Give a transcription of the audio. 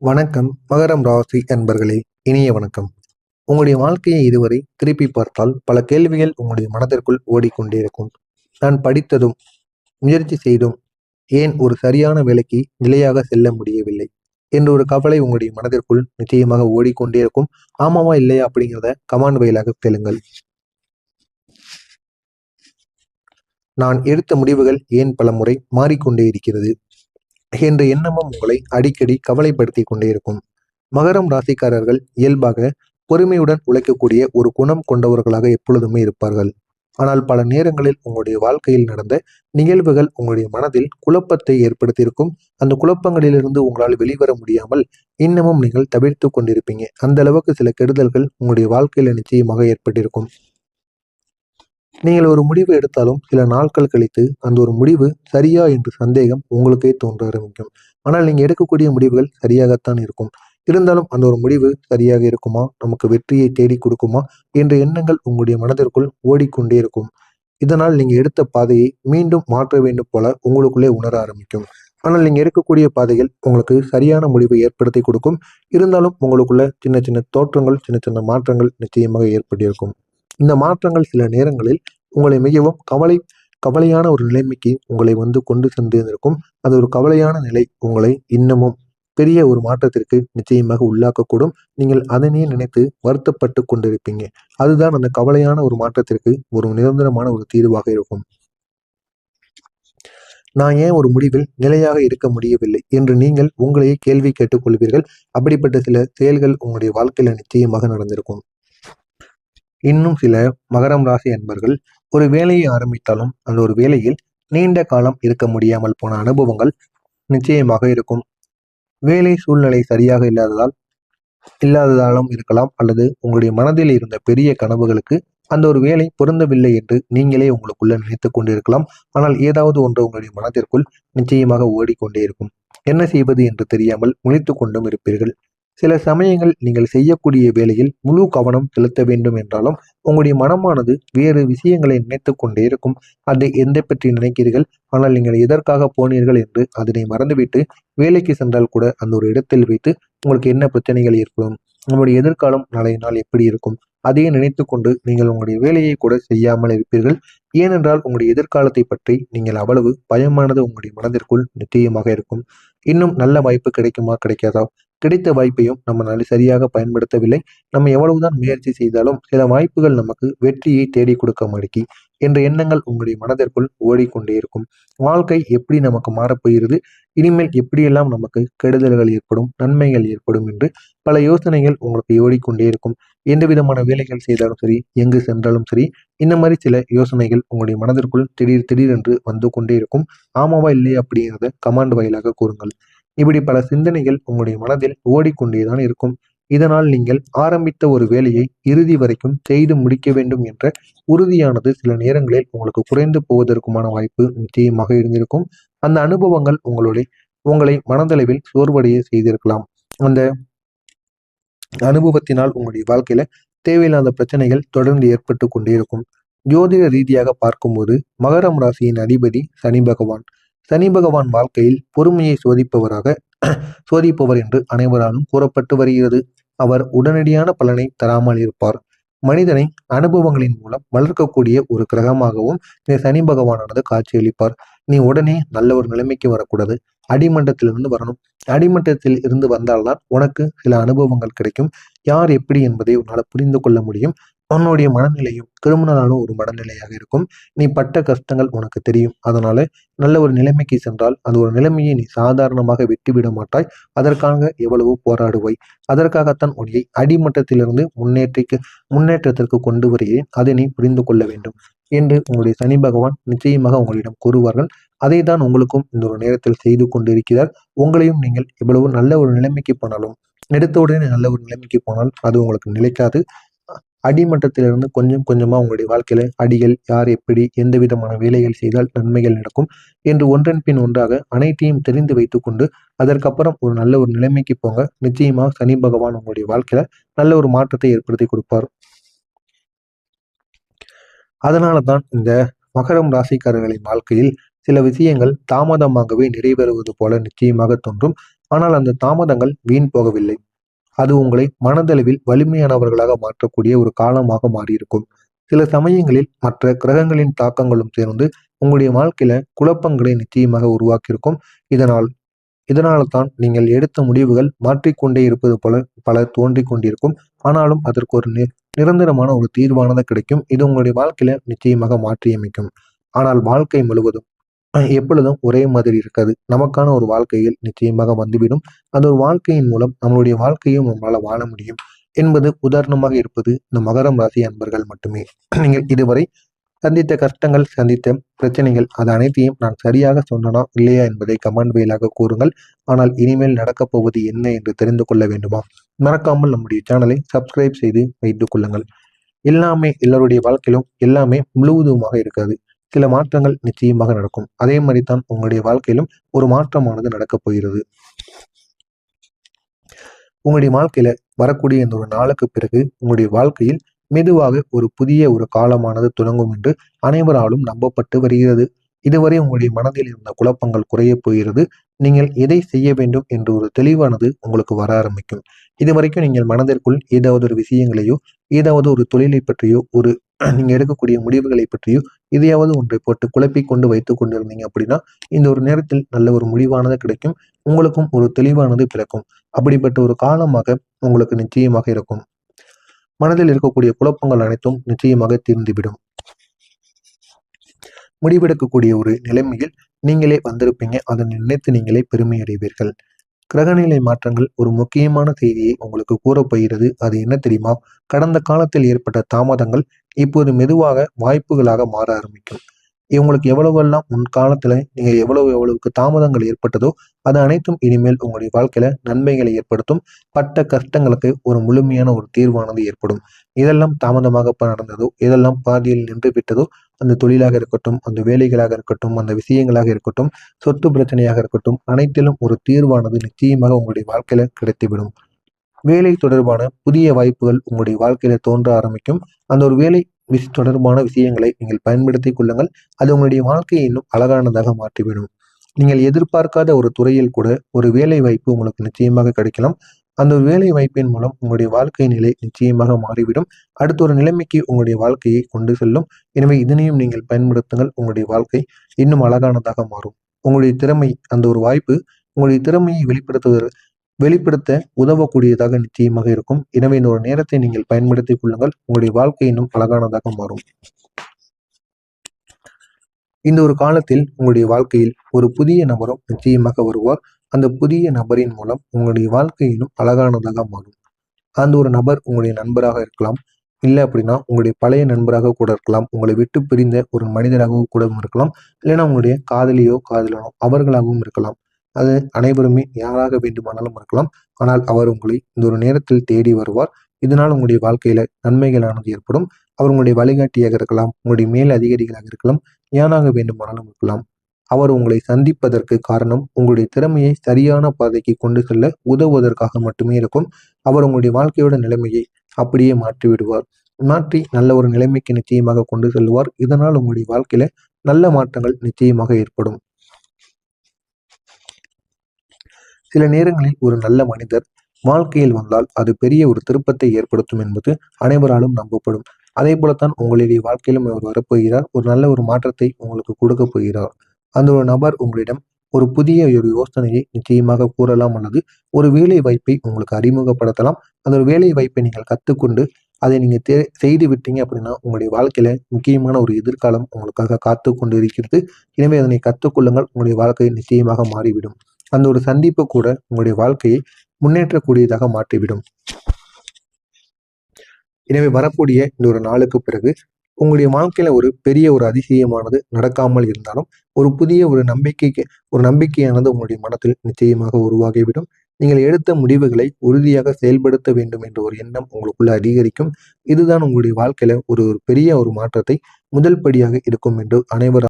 வணக்கம் மகரம் ராசி அன்பர்களே. இனிய வணக்கம். உங்களுடைய வாழ்க்கையை இதுவரை திருப்பி பார்த்தால் பல கேள்விகள் உங்களுடைய மனதிற்குள் ஓடிக்கொண்டே இருக்கும். நான் படித்ததும் முயற்சி செய்தும் ஏன் ஒரு சரியான வேலைக்கு நிலையாக செல்ல முடியவில்லை என்ற ஒரு கவலை உங்களுடைய மனதிற்குள் நிச்சயமாக ஓடிக்கொண்டே இருக்கும். ஆமாவா இல்லையா அப்படிங்கிறத கமாண்ட் வாயிலாக கேளுங்கள். நான் எடுத்த முடிவுகள் ஏன் பல முறை மாறிக்கொண்டே இருக்கிறது என்ற எண்ணமும் உங்களை அடிக்கடி கவலைப்படுத்தி கொண்டே இருக்கும். மகரம் ராசிக்காரர்கள் இயல்பாக பொறுமையுடன் உழைக்கக்கூடிய ஒரு குணம் கொண்டவர்களாக எப்பொழுதுமே இருப்பார்கள். ஆனால் பல நேரங்களில் உங்களுடைய வாழ்க்கையில் நடந்த நிகழ்வுகள் உங்களுடைய மனதில் குழப்பத்தை ஏற்படுத்தியிருக்கும். அந்த குழப்பங்களிலிருந்து உங்களால் வெளிவர முடியாமல் இன்னமும் நீங்கள் தவிர்த்து கொண்டிருப்பீங்க. அந்த அளவுக்கு சில கெடுதல்கள் உங்களுடைய வாழ்க்கையில நிச்சயமாக ஏற்பட்டிருக்கும். நீங்கள் ஒரு முடிவு எடுத்தாலும் சில நாட்கள் கழித்து அந்த ஒரு முடிவு சரியா என்று சந்தேகம் உங்களுக்கே தோன்ற ஆரம்பிக்கும். ஆனால் நீங்க எடுக்கக்கூடிய முடிவுகள் சரியாகத்தான் இருக்கும். இருந்தாலும் அந்த ஒரு முடிவு சரியாக இருக்குமா, நமக்கு வெற்றியை தேடி கொடுக்குமா என்ற எண்ணங்கள் உங்களுடைய மனதிற்குள் ஓடிக்கொண்டே இருக்கும். இதனால் நீங்க எடுத்த பாதையை மீண்டும் மாற்ற வேண்டும் போல உங்களுக்குள்ளே உணர ஆரம்பிக்கும். ஆனால் நீங்க எடுக்கக்கூடிய பாதைகள் உங்களுக்கு சரியான முடிவை ஏற்படுத்தி கொடுக்கும். இருந்தாலும் உங்களுக்குள்ள சின்ன சின்ன தோற்றங்கள், சின்ன சின்ன மாற்றங்கள் நிச்சயமாக ஏற்பட்டிருக்கும். இந்த மாற்றங்கள் சில நேரங்களில் உங்களை மிகவும் கவலையான ஒரு நிலைமைக்கு உங்களை கொண்டு சென்றிருக்கும். அது ஒரு கவலையான நிலை உங்களை இன்னமும் பெரிய ஒரு மாற்றத்திற்கு நிச்சயமாக உள்ளாக்கக்கூடும். நீங்கள் அதனையே நினைத்து வருத்தப்பட்டு கொண்டிருப்பீங்க. அதுதான் அந்த கவலையான ஒரு மாற்றத்திற்கு ஒரு நிரந்தரமான ஒரு தீர்வாக இருக்கும். நான் ஏன் ஒரு முடிவில் நிலையாக இருக்க முடியவில்லை என்று நீங்கள் உங்களையே கேள்வி கேட்டுக் கொள்வீர்கள். அப்படிப்பட்ட சில செயல்கள் உங்களுடைய வாழ்க்கையில நிச்சயமாக நடந்திருக்கும். இன்னும் சில மகரம் ராசி அன்பர்கள் ஒரு வேலையை ஆரம்பித்தாலும் அந்த ஒரு வேலையில் நீண்ட காலம் இருக்க முடியாமல் போன அனுபவங்கள் நிச்சயமாக இருக்கும். வேலை சூழ்நிலை சரியாக இல்லாததாலும் இருக்கலாம், அல்லது உங்களுடைய மனதில் இருந்த பெரிய கனவுகளுக்கு அந்த ஒரு வேலை பொருந்தவில்லை என்று நீங்களே உங்களுக்குள்ள நினைத்து கொண்டிருக்கலாம். ஆனால் ஏதாவது ஒன்று உங்களுடைய மனதிற்குள் நிச்சயமாக ஓடிக்கொண்டே இருக்கும். என்ன செய்வது என்று தெரியாமல் முழித்து கொண்டும் இருப்பீர்கள். சில சமயங்கள் நீங்கள் செய்யக்கூடிய வேலையில் முழு கவனம் செலுத்த வேண்டும் என்றாலும் உங்களுடைய மனமானது வேறு விஷயங்களை நினைத்து கொண்டே இருக்கும். அதை எந்த பற்றி நினைக்கிறீர்கள், ஆனால் நீங்கள் எதற்காக போனீர்கள் என்று அதனை மறந்துவிட்டு வேலைக்கு சென்றால் கூட அந்த ஒரு இடத்தில் வைத்து உங்களுக்கு என்ன பிரச்சனைகள் ஏற்படும், உங்களுடைய எதிர்காலம் நாளைய நாள் எப்படி இருக்கும், அதையே நினைத்து கொண்டு நீங்கள் உங்களுடைய வேலையை கூட செய்யாமல் இருப்பீர்கள். ஏனென்றால் உங்களுடைய எதிர்காலத்தை பற்றி நீங்கள் அவ்வளவு பயமானது உங்களுடைய மனதிற்குள் நிச்சயமாக இருக்கும். இன்னும் நல்ல வாய்ப்பு கிடைக்குமா கிடைக்காதா, கிடைத்த வாய்ப்பையும் நம்ம சரியாக பயன்படுத்தவில்லை. நம்ம எவ்வளவுதான் முயற்சி செய்தாலும் சில வாய்ப்புகள் நமக்கு வெற்றியை தேடி கொடுக்க மாட்டேங்கி என்ற எண்ணங்கள் உங்களுடைய மனதிற்குள் ஓடிக்கொண்டே இருக்கும். வாழ்க்கை எப்படி நமக்கு மாறப்போகிறது, இனிமேல் எப்படியெல்லாம் நமக்கு கெடுதல்கள் ஏற்படும், நன்மைகள் ஏற்படும் என்று பல யோசனைகள் உங்களுக்கு ஓடிக்கொண்டே இருக்கும். எந்த விதமான வேலைகள் செய்தாலும் சரி, எங்கு சென்றாலும் சரி, இந்த மாதிரி சில யோசனைகள் உங்களுடைய மனதிற்குள் திடீர் திடீரென்று வந்து கொண்டே இருக்கும். ஆமாவா இல்லையா அப்படிங்கிறத கமாண்ட் வாயிலாக கூறுங்கள். இப்படி பல சிந்தனைகள் உங்களுடைய மனதில் ஓடிக்கொண்டேதான் இருக்கும். இதனால் நீங்கள் ஆரம்பித்த ஒரு வேலையை இறுதி வரைக்கும் செய்து முடிக்க வேண்டும் என்ற உறுதியானது சில நேரங்களில் உங்களுக்கு குறைந்து போவதற்குமான வாய்ப்பு நிச்சயமாக இருந்திருக்கும். அந்த அனுபவங்கள் உங்களை மனதளவில் சோர்வடைய செய்திருக்கலாம். அந்த அனுபவத்தினால் உங்களுடைய வாழ்க்கையில தேவையில்லாத பிரச்சனைகள் தொடர்ந்து ஏற்பட்டு கொண்டே இருக்கும். ஜோதிட ரீதியாக பார்க்கும்போது மகரம் ராசியின் அதிபதி சனி பகவான். சனி பகவான் வாழ்க்கையில் பொறுமையை சோதிப்பவர் என்று அனைவராலும் கூறப்பட்டு வருகிறது. அவர் உடனடியான பலனை தராமல் இருப்பார். மனிதனை அனுபவங்களின் மூலம் வளர்க்கக்கூடிய ஒரு கிரகமாகவும் இந்த சனி பகவானானது காட்சியளிப்பார். நீ உடனே நல்ல ஒரு நிலைமைக்கு வரக்கூடாது, அடிமட்டத்திலிருந்து வரணும். அடிமட்டத்தில் இருந்து வந்தால்தான் உனக்கு சில அனுபவங்கள் கிடைக்கும். யார் எப்படி என்பதை உன்னால் புரிந்து கொள்ள முடியும். உன்னுடைய மனநிலையும் கிரிமினலான ஒரு மனநிலையாக இருக்கும். நீ பட்ட கஷ்டங்கள் உனக்கு தெரியும். அதனால நல்ல ஒரு நிலைமைக்கு சென்றால் அந்த ஒரு நிலைமையை நீ சாதாரணமாக விட்டுவிட மாட்டாய். அதற்காக எவ்வளவோ போராடுவாய். அதற்காகத்தான் உன்னை அடிமட்டத்திலிருந்து முன்னேற்றத்திற்கு கொண்டு வருகிறேன். அதை நீ புரிந்து கொள்ள வேண்டும் என்று உங்களுடைய சனி பகவான் நிச்சயமாக உங்களிடம் கூறுவார்கள். அதை தான் உங்களுக்கும் இந்த ஒரு நேரத்தில் செய்து கொண்டிருக்கிறார். உங்களையும் நீங்கள் எவ்வளவு நல்ல ஒரு நிலைமைக்கு போனாலும், எடுத்த உடனே நல்ல ஒரு நிலைமைக்கு போனால் அது உங்களுக்கு நிலைக்காது. அடிமட்டத்திலிருந்து கொஞ்சம் கொஞ்சமா உங்களுடைய வாழ்க்கையில அடிகள், யார் எப்படி எந்த விதமான வேலைகள் செய்தால் நன்மைகள் நடக்கும் என்று ஒன்றன் பின் ஒன்றாக அனைத்தையும் தெரிந்து வைத்துக்கொண்டு அதற்கப்புறம் ஒரு நல்ல ஒரு நிலைமைக்கு போங்க. நிச்சயமாக சனி பகவான் உங்களுடைய வாழ்க்கையில நல்ல ஒரு மாற்றத்தை ஏற்படுத்தி கொடுப்பார். அதனால தான் இந்த மகரம் ராசிக்காரர்களின் வாழ்க்கையில் சில விஷயங்கள் தாமதமாகவே நிறைவேறுவது போல நிச்சயமாக தோன்றும். ஆனால் அந்த தாமதங்கள் வீண் போகவில்லை. அது உங்களை மனதளவில் வலிமையானவர்களாக மாற்றக்கூடிய ஒரு காலமாக மாறியிருக்கும். சில சமயங்களில் மற்ற கிரகங்களின் தாக்கங்களும் சேர்ந்து உங்களுடைய வாழ்க்கையில குழப்பங்களை நிச்சயமாக உருவாக்கியிருக்கும். இதனால் இதனால தான் நீங்கள் எடுத்த முடிவுகள் மாற்றிக்கொண்டே இருப்பது போல பல தோன்றிக் கொண்டிருக்கும். ஆனாலும் அதற்கு ஒரு நிரந்தரமான ஒரு தீர்வானது கிடைக்கும். இது உங்களுடைய வாழ்க்கையில நிச்சயமாக மாற்றியமைக்கும். ஆனால் வாழ்க்கை முழுவதும் எப்பொழுதும் ஒரே மாதிரி இருக்காது. நமக்கான ஒரு வாழ்க்கையில் நிச்சயமாக வந்துவிடும். அந்த ஒரு வாழ்க்கையின் மூலம் நம்மளுடைய வாழ்க்கையும் நம்மளால வாழ முடியும் என்பது உதாரணமாக இருப்பது இந்த மகரம் ராசி அன்பர்கள் மட்டுமே. நீங்கள் இதுவரை சந்தித்த கஷ்டங்கள், சந்தித்த பிரச்சனைகள் அது அனைத்தையும் நான் சரியாக சொன்னனா இல்லையா என்பதை கமெண்ட் வாயிலாக கூறுங்கள். ஆனால் இனிமேல் நடக்கப் போவது என்ன என்று தெரிந்து கொள்ள வேண்டுமா? மறக்காமல் நம்முடைய சேனலை சப்ஸ்கிரைப் செய்து வைத்துக் கொள்ளுங்கள். எல்லாமே எல்லாருடைய வாழ்க்கையிலும் எல்லாமே முழுவதுமாக இருக்காது. சில மாற்றங்கள் நிச்சயமாக நடக்கும். அதே மாதிரி தான் உங்களுடைய வாழ்க்கையிலும் ஒரு மாற்றமானது நடக்கப் போகிறது. உங்களுடைய வாழ்க்கையில வரக்கூடிய இந்த ஒரு நாளுக்கு பிறகு உங்களுடைய வாழ்க்கையில் மெதுவாக ஒரு புதிய ஒரு காலமானது தொடங்கும் என்று அனைவராலும் நம்பப்பட்டு வருகிறது. இதுவரை உங்களுடைய மனதில் இருந்த குழப்பங்கள் குறைய போகிறது. நீங்கள் எதை செய்ய வேண்டும் என்ற ஒரு தெளிவானது உங்களுக்கு வர ஆரம்பிக்கும். இதுவரைக்கும் நீங்கள் மனதிற்குள் ஏதாவது ஒரு விஷயங்களையோ, ஏதாவது ஒரு தொழிலை பற்றியோ, ஒரு நீங்க எடுக்கக்கூடிய முடிவுகளை பற்றியோ எதையாவது ஒன்றை போட்டு குழப்பிக் கொண்டு வைத்துக் கொண்டிருந்தீங்க அப்படின்னா, இந்த ஒரு நேரத்தில் நல்ல ஒரு முடிவானது கிடைக்கும். உங்களுக்கும் ஒரு தெளிவானது பிறக்கும். அப்படிப்பட்ட ஒரு காலமாக உங்களுக்கு நிச்சயமாக இருக்கும். மனதில் இருக்கக்கூடிய குழப்பங்கள் அனைத்தும் நிச்சயமாக தீர்ந்துவிடும். முடிவெடுக்கக்கூடிய ஒரு நிலைமையில் நீங்களே வந்திருப்பீங்க. அதை நினைத்து நீங்களே பெருமை அடைவீர்கள். கிரகநிலை மாற்றங்கள் ஒரு முக்கியமான செய்தியை உங்களுக்கு கூறப்போகிறது. அது என்ன தெரியுமா? கடந்த காலத்தில் ஏற்பட்ட தாமதங்கள் இப்போது மெதுவாக வாய்ப்புகளாக மாற ஆரம்பிக்கும். இவங்களுக்கு எவ்வளவெல்லாம் முன்காலத்துல நீங்க எவ்வளவுக்கு தாமதங்கள் ஏற்பட்டதோ அது அனைத்தும் இனிமேல் உங்களுடைய வாழ்க்கையில நன்மைகளை ஏற்படுத்தும். பட்ட கஷ்டங்களுக்கு ஒரு முழுமையான ஒரு தீர்வானது ஏற்படும். இதெல்லாம் தாமதமாக நடந்ததோ, இதெல்லாம் பாதியில் நின்று விட்டதோ, அந்த தொழிலாக இருக்கட்டும், அந்த வேலைகளாக இருக்கட்டும், அந்த விஷயங்களாக இருக்கட்டும், சொத்து பிரச்சனையாக இருக்கட்டும், அனைத்திலும் ஒரு தீர்வானது நிச்சயமாக உங்களுடைய வாழ்க்கையில கிடைத்துவிடும். வேலை தொடர்பான புதிய வாய்ப்புகள் உங்களுடைய வாழ்க்கையில தோன்ற ஆரம்பிக்கும். அந்த ஒரு வேலை தொடர்பான விஷயங்களை நீங்கள் பயன்படுத்திக் கொள்ளுங்கள். அது உங்களுடைய வாழ்க்கையை இன்னும் அழகானதாக மாற்றிவிடும். நீங்கள் எதிர்பார்க்காத ஒரு துறையில் கூட ஒரு வேலை வாய்ப்பு உங்களுக்கு நிச்சயமாக கிடைக்கலாம். அந்த ஒரு வேலை வாய்ப்பின் மூலம் உங்களுடைய வாழ்க்கை நிலை நிச்சயமாக மாறிவிடும். அடுத்த ஒரு நிலைமைக்கு உங்களுடைய வாழ்க்கையை கொண்டு செல்லும். எனவே இதனையும் நீங்கள் பயன்படுத்துங்கள். உங்களுடைய வாழ்க்கை இன்னும் அழகானதாக மாறும். உங்களுடைய திறமை, அந்த ஒரு வாய்ப்பு உங்களுடைய திறமையை வெளிப்படுத்த உதவக்கூடியதாக நிச்சயமாக இருக்கும். எனவே இந்த ஒரு நேரத்தை நீங்கள் பயன்படுத்திக் கொள்ளுங்கள். உங்களுடைய வாழ்க்கை இன்னும் அழகானதாக மாறும். இந்த ஒரு காலத்தில் உங்களுடைய வாழ்க்கையில் ஒரு புதிய நபரும் நிச்சயமாக வருவார். அந்த புதிய நபரின் மூலம் உங்களுடைய வாழ்க்கை இன்னும் அழகானதாக மாறும். அந்த ஒரு நபர் உங்களுடைய நண்பராக இருக்கலாம். இல்லை அப்படின்னா உங்களுடைய பழைய நண்பராக கூட இருக்கலாம். உங்களை விட்டு பிரிந்த ஒரு மனிதராகவும் கூட இருக்கலாம். இல்லைன்னா உங்களுடைய காதலியோ காதலனோ அவர்களாகவும் இருக்கலாம். அது அனைவருமே யாராக வேண்டுமானாலும் இருக்கலாம். ஆனால் அவர் உங்களை இந்த ஒரு நேரத்தில் தேடி வருவார். இதனால் உங்களுடைய வாழ்க்கையில நன்மைகளானது ஏற்படும். அவர் உங்களுடைய வழிகாட்டியாக இருக்கலாம். உங்களுடைய மேல் அதிகாரிகளாக இருக்கலாம். யாராக வேண்டுமானாலும் இருக்கலாம். அவர் உங்களை சந்திப்பதற்கு காரணம் உங்களுடைய திறமையை சரியான பாதைக்கு கொண்டு செல்ல உதவுவதற்காக மட்டுமே இருக்கும். அவர் உங்களுடைய வாழ்க்கையோட நிலைமையை அப்படியே மாற்றி விடுவார். மாற்றி நல்ல ஒரு நிலைமைக்கு நிச்சயமாக கொண்டு செல்வார். இதனால் உங்களுடைய வாழ்க்கையில நல்ல மாற்றங்கள் நிச்சயமாக ஏற்படும். சில நேரங்களில் ஒரு நல்ல மனிதர் வாழ்க்கையில் வந்தால் அது பெரிய ஒரு திருப்பத்தை ஏற்படுத்தும் என்பது அனைவராலும் நம்பப்படும். அதே போலத்தான் உங்களுடைய வாழ்க்கையிலும் அவர் வரப்போகிறார். ஒரு நல்ல ஒரு மாற்றத்தை உங்களுக்கு கொடுக்க போகிறார். அந்த ஒரு நபர் உங்களிடம் ஒரு புதிய ஒரு யோசனையை நிச்சயமாக கூறலாம், அல்லது ஒரு வேலை வாய்ப்பை உங்களுக்கு அறிமுகப்படுத்தலாம். அந்த ஒரு வேலை வாய்ப்பை நீங்கள் கற்றுக்கொண்டு அதை நீங்க செய்து விட்டீங்க அப்படின்னா உங்களுடைய வாழ்க்கையில முக்கியமான ஒரு எதிர்காலம் உங்களுக்காக காத்து கொண்டு இருக்கிறது. எனவே அதனை கற்றுக்கொள்ளுங்கள். உங்களுடைய வாழ்க்கை நிச்சயமாக மாறிவிடும். அந்த ஒரு சந்திப்பு கூட உங்களுடைய வாழ்க்கையை முன்னேற்றக்கூடியதாக மாற்றிவிடும். எனவே வரக்கூடிய இந்த ஒரு நாளுக்கு பிறகு உங்களுடைய வாழ்க்கையில ஒரு பெரிய ஒரு அதிசயமானது நடக்காமல் இருந்தாலும் ஒரு புதிய ஒரு நம்பிக்கையானது உங்களுடைய மனத்தில் நிச்சயமாக உருவாகிவிடும். நீங்கள் எடுத்த முடிவுகளை உறுதியாக செயல்படுத்த வேண்டும் என்ற ஒரு எண்ணம் உங்களுக்குள்ள அதிகரிக்கும். இதுதான் உங்களுடைய வாழ்க்கையில ஒரு பெரிய ஒரு மாற்றத்தை முதல் படியாக இருக்கும் என்று அனைவரும்